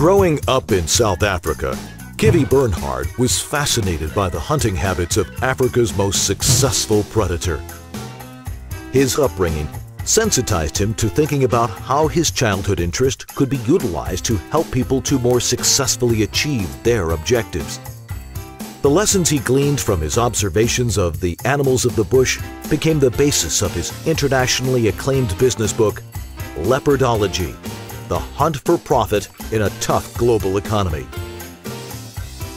Growing up in South Africa, Kivi Bernhard was fascinated by the hunting habits of Africa's most successful predator. His upbringing sensitized him to thinking about how his childhood interest could be utilized to help people to more successfully achieve their objectives. The lessons he gleaned from his observations of the animals of the bush became the basis of his internationally acclaimed business book, Leopardology: The Hunt for Profit in a Tough Global Economy.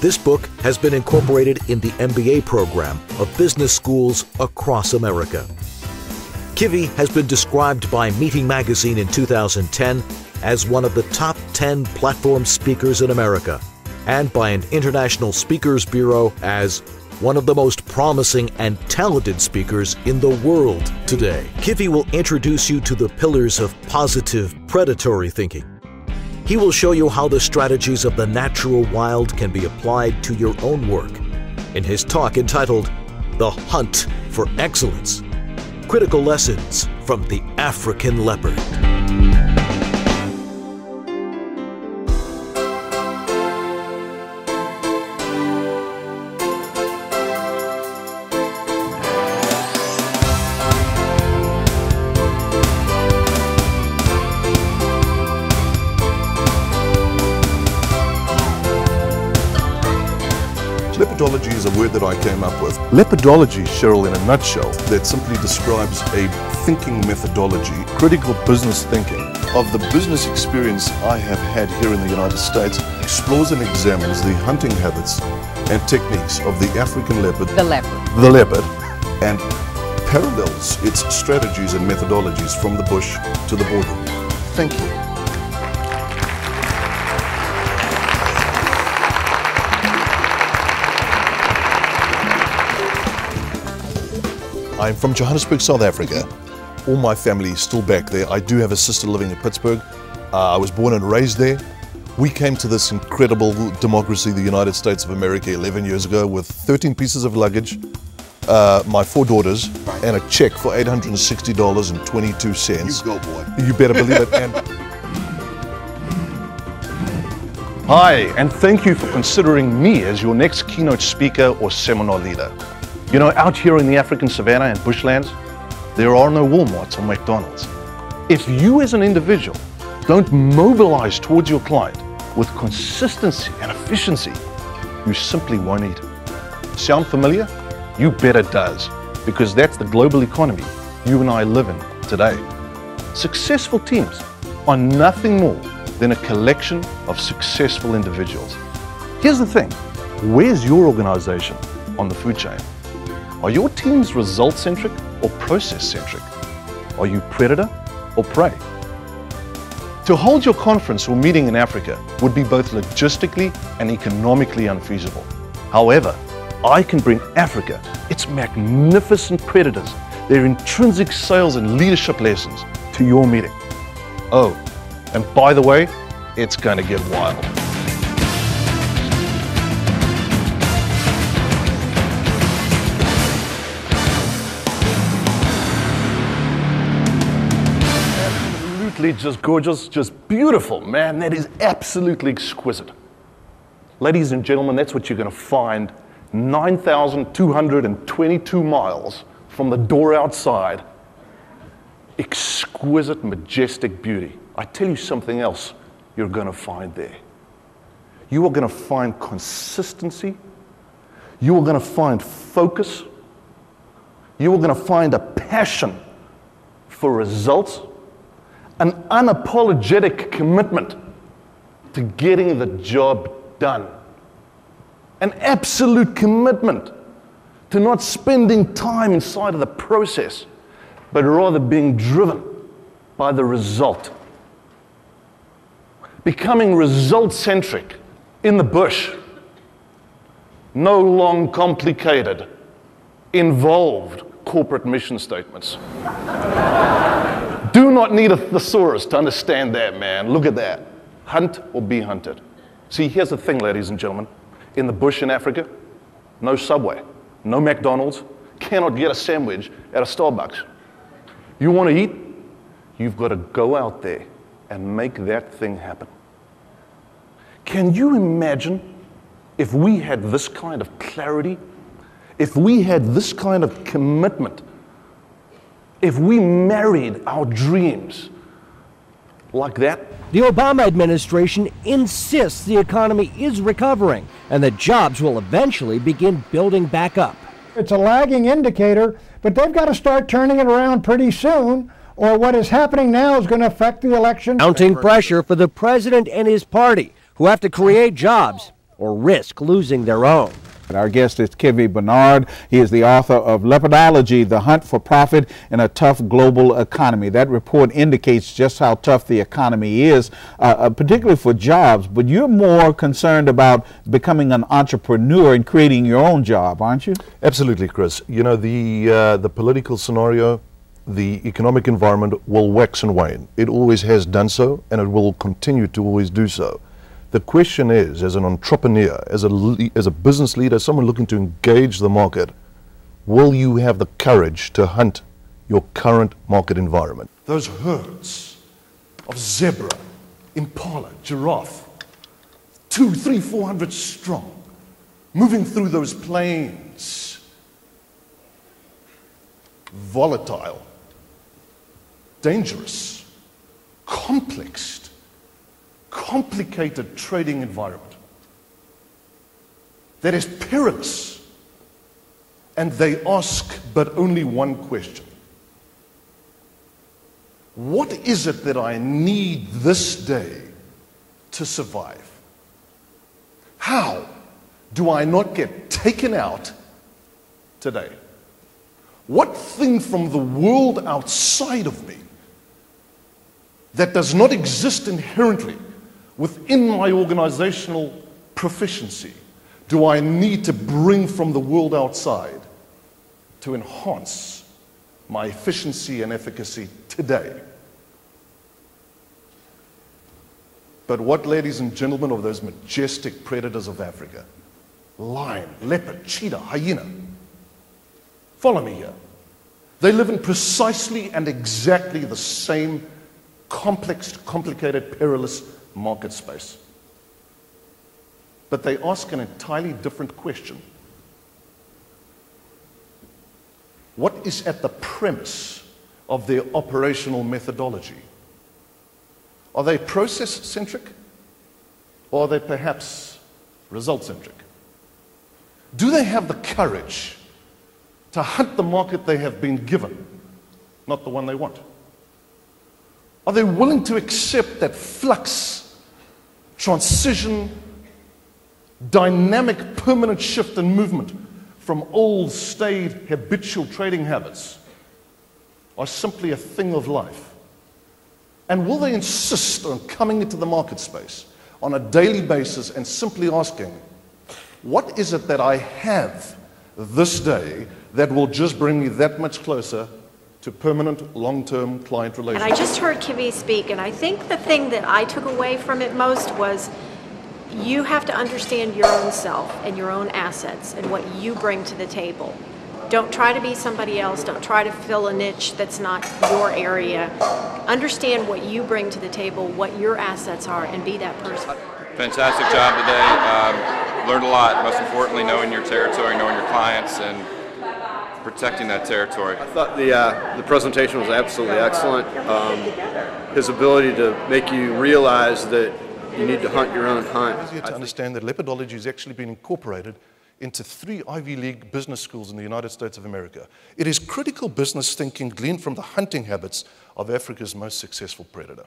This book has been incorporated in the MBA program of business schools across America. Kivi has been described by Meeting Magazine in 2010 as one of the top 10 platform speakers in America, and by an International Speakers Bureau as one of the most promising and talented speakers in the world today. Kivi will introduce you to the pillars of positive predatory thinking. He will show you how the strategies of the natural wild can be applied to your own work in his talk entitled The Hunt for Excellence: Critical Lessons from the African Leopard. Leopardology is a word that I came up with. Leopardology, Cheryl, in a nutshell, that simply describes a thinking methodology, critical business thinking. Of the business experience I have had here in the United States, explores and examines the hunting habits and techniques of the African leopard, the leopard, and parallels its strategies and methodologies from the bush to the boardroom. Thank you. I'm from Johannesburg, South Africa. All my family is still back there. I do have a sister living in Pittsburgh. I was born and raised there. We came to this incredible democracy, the United States of America, 11 years ago with 13 pieces of luggage, my 4 daughters, and a check for $860.22. You go, boy. You better believe it. And hi, and thank you for considering me as your next keynote speaker or seminar leader. You know, out here in the African savannah and bushlands, there are no Walmarts or McDonald's. If you as an individual don't mobilize towards your client with consistency and efficiency, you simply won't eat. Sound familiar? You bet it does, because that's the global economy you and I live in today. Successful teams are nothing more than a collection of successful individuals. Here's the thing, where's your organization on the food chain? Are your teams result-centric or process-centric? Are you predator or prey? To hold your conference or meeting in Africa would be both logistically and economically unfeasible. However, I can bring Africa, its magnificent predators, their intrinsic sales and leadership lessons to your meeting. Oh, and by the way, it's going to get wild. Just gorgeous, just beautiful, man. That is absolutely exquisite. Ladies and gentlemen, that's what you're going to find 9,222 miles from the door outside. Exquisite, majestic beauty. I tell you something else you're going to find there. You are going to find consistency. You are going to find focus. You are going to find a passion for results. An unapologetic commitment to getting the job done. An absolute commitment to not spending time inside of the process, but rather being driven by the result. Becoming result-centric in the bush. No long, complicated, involved corporate mission statements. Do not need a thesaurus to understand that, man. Look at that. Hunt or be hunted. See, here's the thing, ladies and gentlemen. In the bush in Africa, no Subway, no McDonald's, cannot get a sandwich at a Starbucks. You want to eat? You've got to go out there and make that thing happen. Can you imagine if we had this kind of clarity, if we had this kind of commitment, if we married our dreams like that? The Obama administration insists the economy is recovering and that jobs will eventually begin building back up. It's a lagging indicator, but they've got to start turning it around pretty soon, or what is happening now is going to affect the election. Mounting pressure for the president and his party, who have to create jobs or risk losing their own. Our guest is Kivi Bernhard. He is the author of Leopardology, The Hunt for Profit in a Tough Global Economy. That report indicates just how tough the economy is, particularly for jobs. But you're more concerned about becoming an entrepreneur and creating your own job, aren't you? Absolutely, Chris. You know, the political scenario, the economic environment will wax and wane. It always has done so, and it will continue to always do so. The question is, as an entrepreneur, as a business leader, someone looking to engage the market, will you have the courage to hunt your current market environment? Those herds of zebra, impala, giraffe, 200, 300, 400 strong, moving through those plains, volatile, dangerous, complex, complicated trading environment that is perilous, and they ask but only one question: what is it that I need this day to survive? How do I not get taken out today? What thing from the world outside of me that does not exist inherently within my organizational proficiency do I need to bring from the world outside to enhance my efficiency and efficacy today? But what, ladies and gentlemen, of those majestic predators of Africa? Lion, leopard, cheetah, hyena. Follow me here. They live in precisely and exactly the same complex, complicated, perilous market space. But they ask an entirely different question. What is at the premise of their operational methodology? Are they process-centric, or are they perhaps result-centric? Do they have the courage to hunt the market they have been given, not the one they want? Are they willing to accept that flux, transition, dynamic, permanent shift and movement from old, staid, habitual trading habits are simply a thing of life? And will they insist on coming into the market space on a daily basis and simply asking, what is it that I have this day that will just bring me that much closer to permanent, long-term client relationships? And I just heard Kivi speak, and I think the thing that I took away from it most was you have to understand your own self and your own assets and what you bring to the table. Don't try to be somebody else. Don't try to fill a niche that's not your area. Understand what you bring to the table, what your assets are, and be that person. Fantastic job today. Learned a lot, most importantly knowing your territory, knowing your clients, and protecting that territory. I thought the presentation was absolutely excellent. His ability to make you realize that you need to hunt your own hunt. It's easier to understand that Leopardology has actually been incorporated into 3 Ivy League business schools in the United States of America. It is critical business thinking gleaned from the hunting habits of Africa's most successful predator.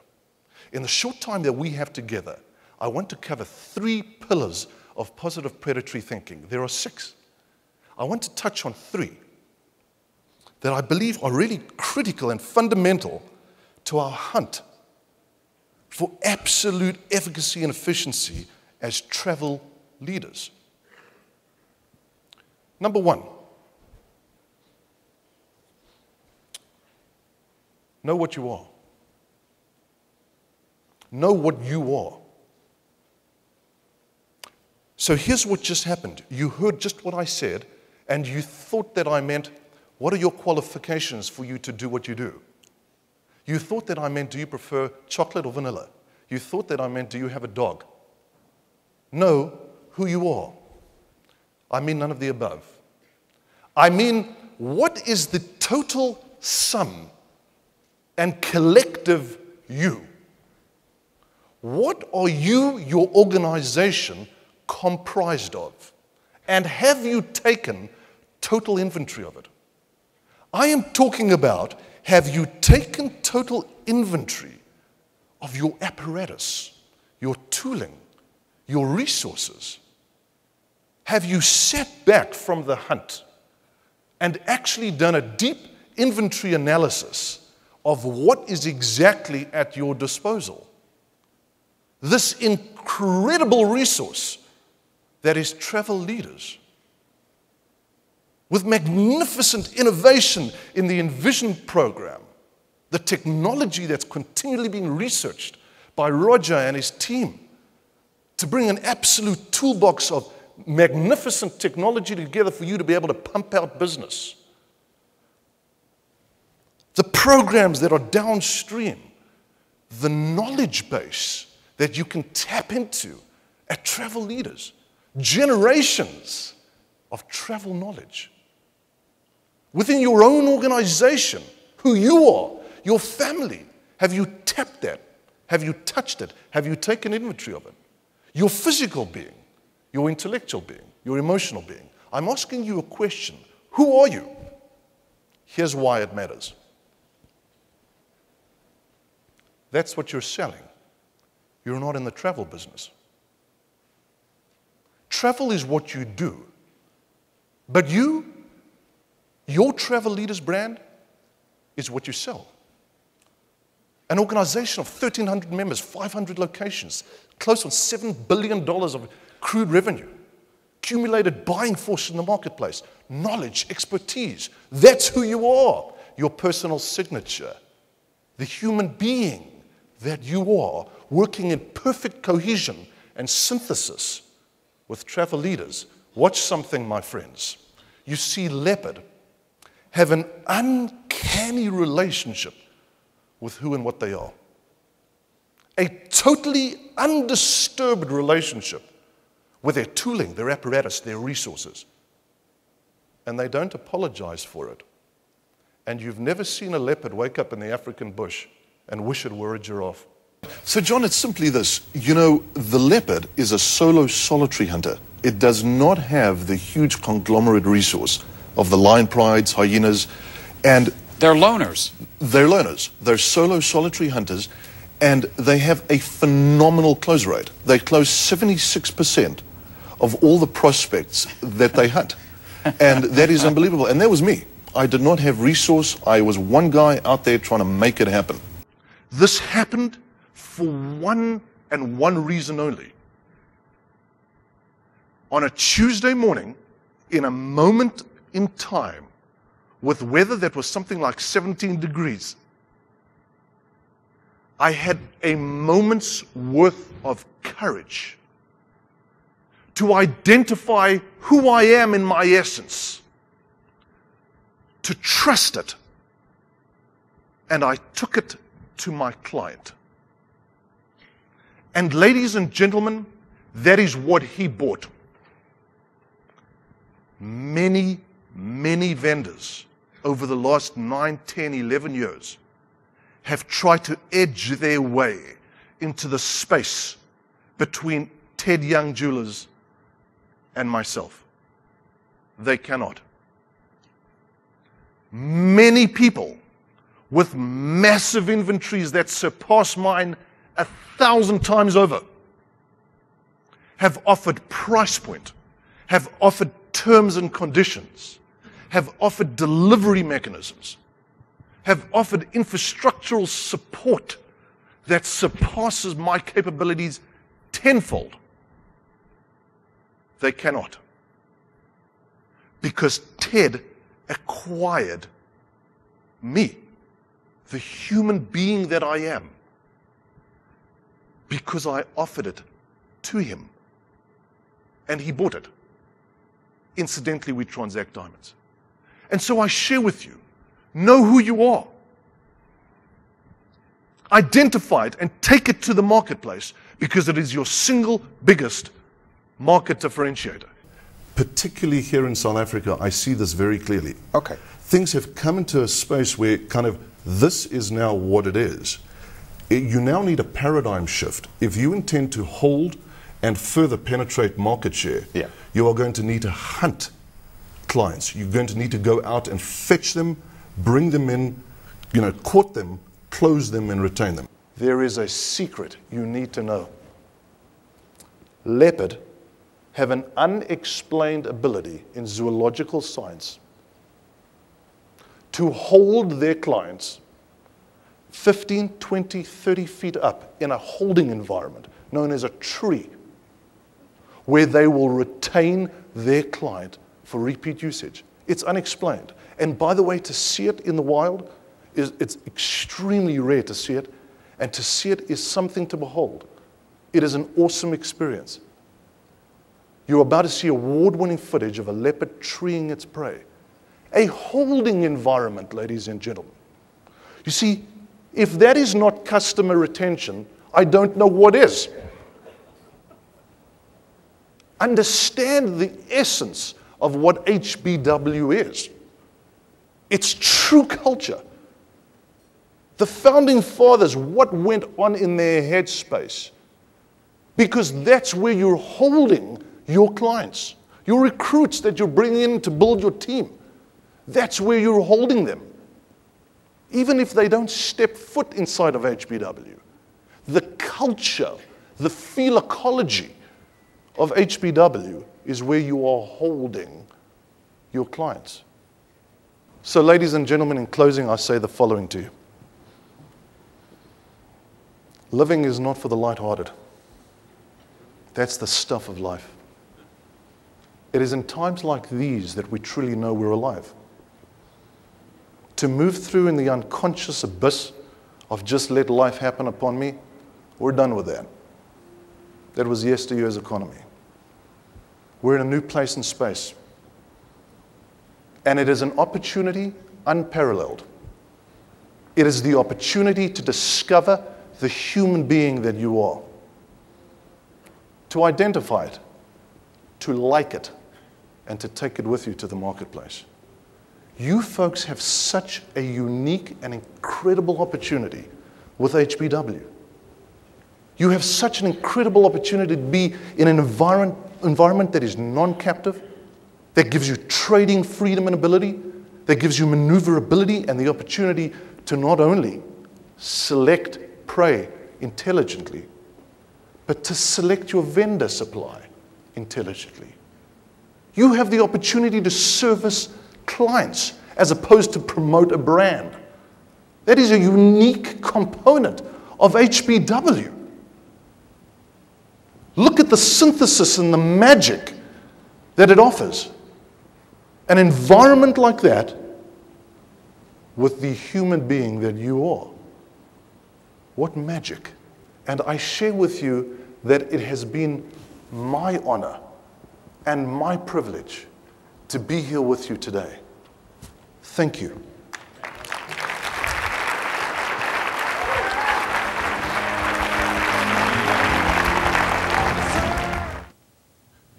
In the short time that we have together, I want to cover 3 pillars of positive predatory thinking. There are 6. I want to touch on 3 that I believe are really critical and fundamental to our hunt for absolute efficacy and efficiency as travel leaders. Number 1, know what you are. Know what you are. So here's what just happened. You heard just what I said, and you thought that I meant, what are your qualifications for you to do what you do? You thought that I meant, do you prefer chocolate or vanilla? You thought that I meant, do you have a dog? Know who you are. I mean none of the above. I mean, what is the total sum and collective you? What are you, your organization, comprised of? And have you taken total inventory of it? I am talking about, have you taken total inventory of your apparatus, your tooling, your resources? Have you sat back from the hunt and actually done a deep inventory analysis of what is exactly at your disposal? This incredible resource that is travel leaders, with magnificent innovation in the Envision program, the technology that's continually being researched by Roger and his team to bring an absolute toolbox of magnificent technology together for you to be able to pump out business. The programs that are downstream, the knowledge base that you can tap into at travel leaders, generations of travel knowledge. Within your own organization, who you are, your family, have you tapped that? Have you touched it? Have you taken inventory of it? Your physical being, your intellectual being, your emotional being. I'm asking you a question. Who are you? Here's why it matters. That's what you're selling. You're not in the travel business. Travel is what you do. But your travel leaders brand is what you sell. An organization of 1,300 members, 500 locations, close on $7 billion of crude revenue, accumulated buying force in the marketplace, knowledge, expertise. That's who you are. Your personal signature, the human being that you are, working in perfect cohesion and synthesis with travel leaders. Watch something, my friends. You see Leopard have an uncanny relationship with who and what they are. A totally undisturbed relationship with their tooling, their apparatus, their resources. And they don't apologize for it. And you've never seen a leopard wake up in the African bush and wish it were a giraffe. So, John, it's simply this. You know, the leopard is a solo, solitary hunter. It does not have the huge conglomerate resource of the lion prides, hyenas, and they're loners. They're loners. They're solo, solitary hunters, and they have a phenomenal close rate. They close 76% of all the prospects that they hunt. And that is unbelievable. And that was me. I did not have resource. I was one guy out there trying to make it happen. This happened for one and one reason only. On a Tuesday morning, in a moment in time, with weather that was something like 17 degrees, I had a moment's worth of courage to identify who I am in my essence, to trust it, and I took it to my client. And ladies and gentlemen, that is what he bought. Many, many vendors over the last 9, 10, 11 years have tried to edge their way into the space between Ted Young Jewelers and myself. They cannot. Many people with massive inventories that surpass mine 1,000 times over have offered price point, have offered terms and conditions, have offered delivery mechanisms, have offered infrastructural support that surpasses my capabilities tenfold. They cannot. Because Ted acquired me, the human being that I am, because I offered it to him. And he bought it. Incidentally, we transact diamonds. And so I share with you, know who you are. Identify it and take it to the marketplace, because it is your single biggest market differentiator. Particularly here in South Africa, I see this very clearly. Okay. Things have come into a space where kind of this is now what it is. You now need a paradigm shift. If you intend to hold and further penetrate market share, you are going to need to hunt clients. You're going to need to go out and fetch them, bring them in, court them, close them, and retain them. There is a secret you need to know. Leopard have an unexplained ability in zoological science to hold their clients 15, 20, 30 feet up in a holding environment known as a tree, where they will retain their client for repeat usage. It's unexplained. And by the way, to see it in the wild, it's extremely rare to see it, and to see it is something to behold. It is an awesome experience. You're about to see award-winning footage of a leopard treeing its prey. A holding environment, ladies and gentlemen. You see, if that is not customer retention, I don't know what is. Understand the essence of what HBW is. It's true culture. The founding fathers, what went on in their headspace? Because that's where you're holding your clients, your recruits that you're bringing in to build your team. That's where you're holding them. Even if they don't step foot inside of HBW, the culture, the philology of HBW is where you are holding your clients. So, ladies and gentlemen, in closing, I say the following to you. Living is not for the lighthearted. That's the stuff of life. It is in times like these that we truly know we're alive. To move through in the unconscious abyss of just let life happen upon me, we're done with that. That was yesteryear's economy. We're in a new place and space. And it is an opportunity unparalleled. It is the opportunity to discover the human being that you are. To identify it, to like it, and to take it with you to the marketplace. You folks have such a unique and incredible opportunity with HBW. You have such an incredible opportunity to be in an environment that is non-captive, that gives you trading freedom and ability, that gives you maneuverability and the opportunity to not only select prey intelligently, but to select your vendor supply intelligently. You have the opportunity to service clients as opposed to promote a brand. That is a unique component of HBW. Look at the synthesis and the magic that it offers. An environment like that with the human being that you are. What magic. And I share with you that it has been my honor and my privilege to be here with you today. Thank you.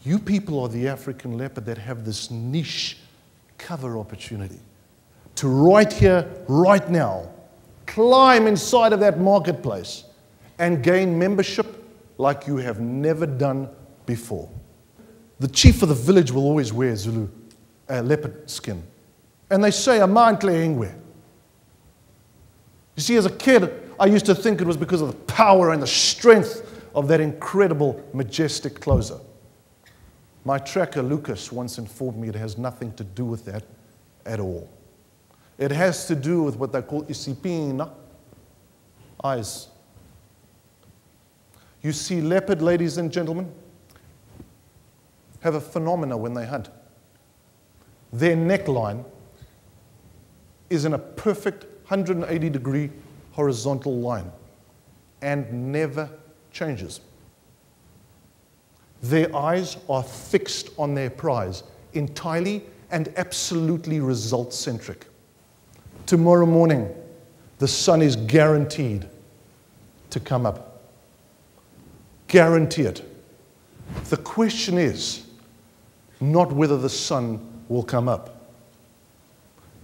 You people are the African leopard that have this niche cover opportunity to right here, right now, climb inside of that marketplace and gain membership like you have never done before. The chief of the village will always wear Zulu leopard skin. And they say, "Amantle engwe." You see, as a kid, I used to think it was because of the power and the strength of that incredible, majestic closer. My tracker, Lucas, once informed me it has nothing to do with that at all. It has to do with what they call isipina, eyes. You see, leopard, ladies and gentlemen, have a phenomena when they hunt. Their neckline is in a perfect 180-degree horizontal line and never changes. Their eyes are fixed on their prize, entirely and absolutely result-centric. Tomorrow morning, the sun is guaranteed to come up. Guarantee it. The question is not whether the sun will come up.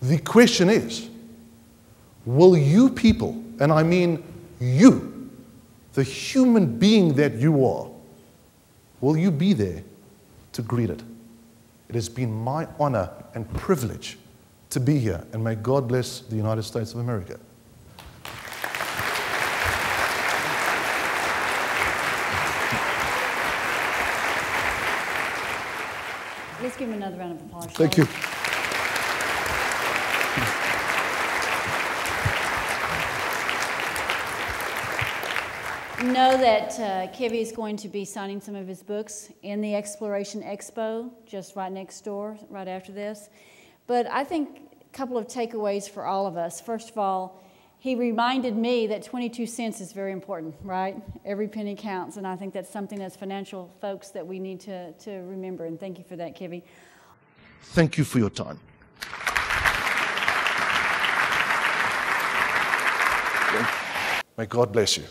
The question is, will you people, and I mean you, the human being that you are, will you be there to greet it? It has been my honor and privilege to be here, and may God bless the United States of America. Let's give him another round of applause. Thank you. Know that Kivi is going to be signing some of his books in the Exploration Expo, just right next door, right after this. But I think a couple of takeaways for all of us. First of all, he reminded me that 22 cents is very important, right? Every penny counts, and I think that's something as financial folks that we need to remember, and thank you for that, Kivi. Thank you for your time. May God bless you.